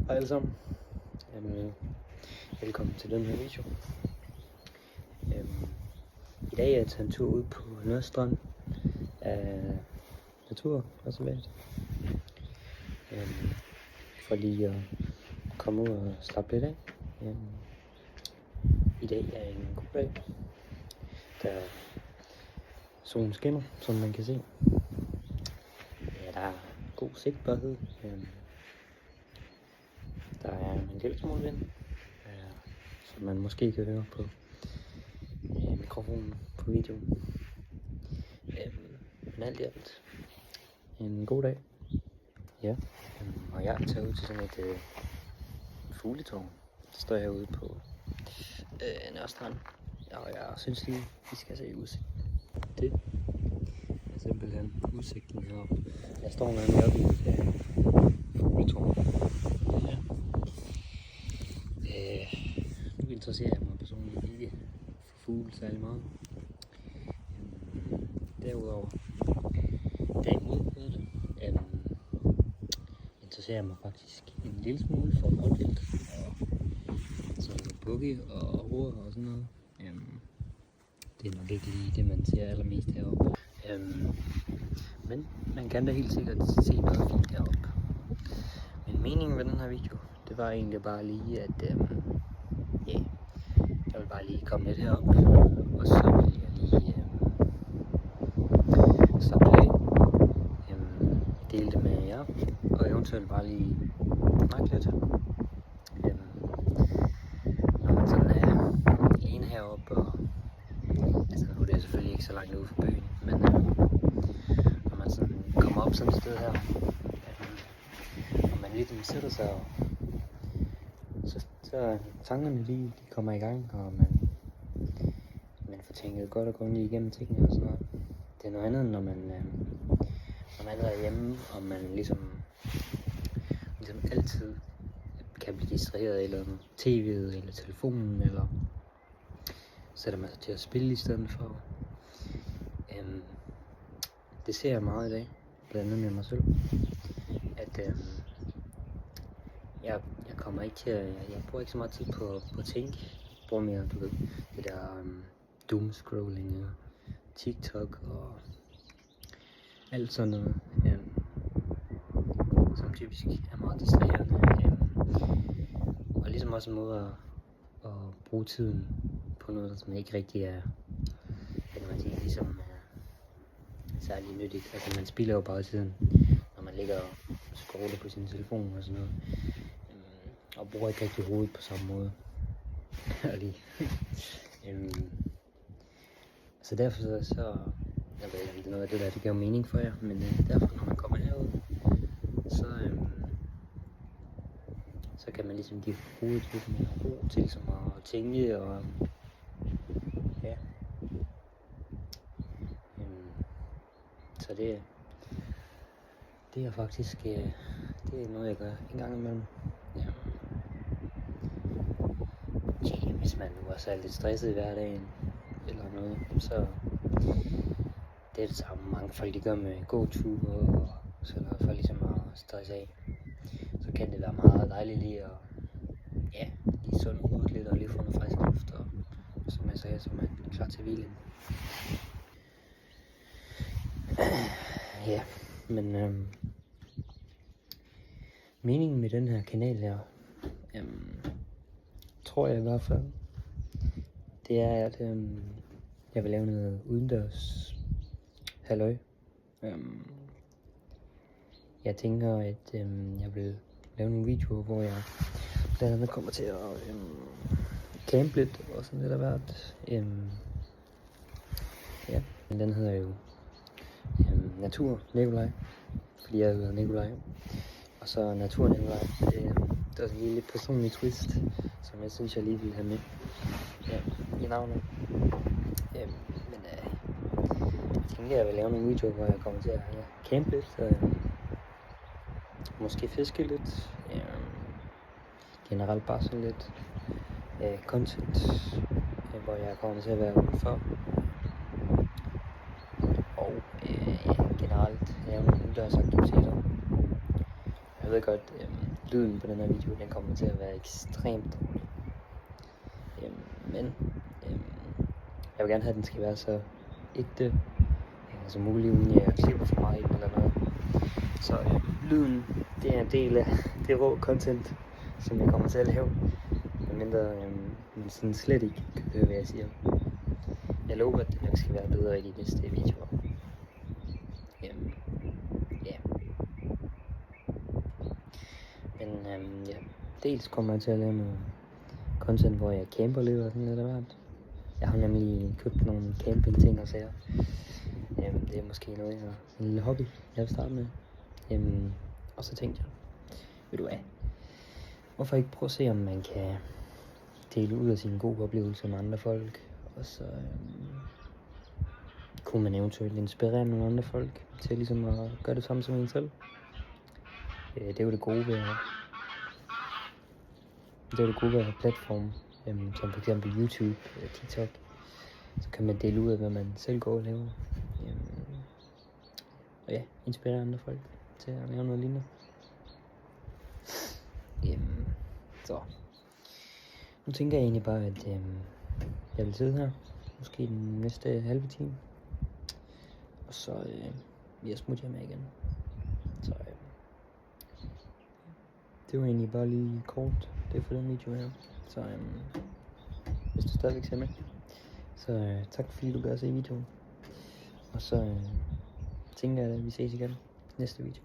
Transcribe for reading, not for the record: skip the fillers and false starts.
Hej alle sammen. Velkommen til den her video. I dag er jeg taget en tur ud på Nørrestrand af naturreservat. For lige at komme ud og slappe lidt af. I dag er en god dag. Der solen skinner, som man kan se. Ja, der er god sigtbarhed. Der er en lille smule vind, som man måske kan høre på mikrofonen på videoen. Men alt i alt en god dag. Ja, og jeg er taget ud til sådan et fugletårn. Der står herude på Nørrestrand. Og jeg synes lige, vi skal se udsigten. Det er simpelthen udsigten heroppe. Jeg står nemlig oppe i et fugletårn. Ja. Nu interesserer jeg mig personligt ikke for fugle særlig meget. Derudover, derimod hedder det, interesserer jeg mig faktisk en lille smule for rådvildt og så bukke og råger og sådan noget. Det er nok ikke lige det, man ser allermest heroppe. Men man kan da helt sikkert se noget fint heroppe. Men meningen med den her video, det var egentlig bare lige, at jeg vil bare lige komme lidt herop, og så vil jeg lige slappe af, dele det med jer, og eventuelt bare lige snakke lidt. Når man sådan er alene heroppe, og altså nu er det selvfølgelig ikke så langt ude fra byen, men når man sådan kommer op sådan et sted her, og man ligesom sætter sig, og så tankerne de kommer i gang, og man får tænket godt og grundigt igennem tingene og sådan noget. Det er noget andet, når man er hjemme, og man ligesom altid kan blive distraheret eller tv'et eller telefonen, eller sætter man sig til at spille i stedet for. Det ser jeg meget i dag, blandt andet med mig selv, at jeg kommer ikke til at, jeg bruger ikke så meget tid på at tænke. Jeg bruger mere, du ved, det der doomscrolling og TikTok og alt sådan noget, som typisk er meget distraherende. Og ligesom også en måde at bruge tiden på noget, som ikke rigtig er, hvad kan man sige, ligesom særlig nyttigt. Altså man spilder jo bare tiden, når man ligger og scroller på sin telefon og sådan noget. Og bruger ikke rigtig hovedet på samme måde. Så derfor så jeg ved ikke, noget af det der, det giver mening for jer, men derfor når man kommer herud, så kan man ligesom give hovedet lidt mere ro til som at tænke, og ja. Så det er faktisk, det er noget jeg gør en gang imellem. Hvis man nu også er lidt stresset i hverdagen eller noget, så det er det samme mange folk de gør med gåture, og så når folk ligesom at stresse af, så kan det være meget dejligt lige at lige sunde hovedet lidt og lige få noget frisk luft, og som jeg sagde, så er man klar til hvilen. Ja, men meningen med den her kanal her, tror jeg i hvert fald, det er, at jeg vil lave noget udendørs halløj. Jeg tænker, at jeg vil lave nogle videoer, hvor jeg blandt andet kommer til at campe lidt og sådan lidt af hvert. Ja, men den hedder jo Natur Nikolaj, fordi jeg hedder Nikolaj. Og så Natur Nikolaj, det er sådan en lille personlig twist, som jeg synes, jeg lige vil have med i navnet. Men jeg tænker, jeg vil lave nogle videoer, hvor jeg kommer til at campe lidt, måske fiske lidt, generelt bare sådan lidt content, hvor jeg kommer til at være udenfor, og generelt lave nogle udendørs aktiviteter. Jeg ved godt, lyden på den her video, den kommer til at være ekstremt dårlig. Men jeg vil gerne have, at den skal være så ægte som muligt, uden jeg klipper for meget i den eller noget. Så lyden, det er en del af det rå content, som jeg kommer til at lave. Medmindre man sådan slet ikke kan høre, hvad jeg siger. Jeg lover, at det nok skal være bedre i de næste videoer. Men dels kommer jeg til at lave noget content, hvor jeg camper lidt og sådan lidt af hvert. Jeg har nemlig købt nogle camping ting og sager. Det er måske noget, en lille hobby, jeg vil starte med. Og så tænkte jeg, ved du hvad, hvorfor ikke prøve at se, om man kan dele ud af sine gode oplevelser med andre folk. Og så kunne man eventuelt inspirere nogle andre folk til ligesom at gøre det samme som en selv. Det er jo det gode ved at have platform, som for eksempel YouTube, TikTok. Så kan man dele ud af, hvad man selv går og laver. Og ja, inspirere andre folk til at lave noget lignende. Så nu tænker jeg egentlig bare, at jeg vil sidde her, måske den næste halve time. Og så vil jeg smutte hjem igen. Så det var egentlig bare lige kort, det for den video her. Så hvis du stadigvæk ser med, så tak fordi du gør se videoen. Og så tænker jeg, at vi ses igen næste video.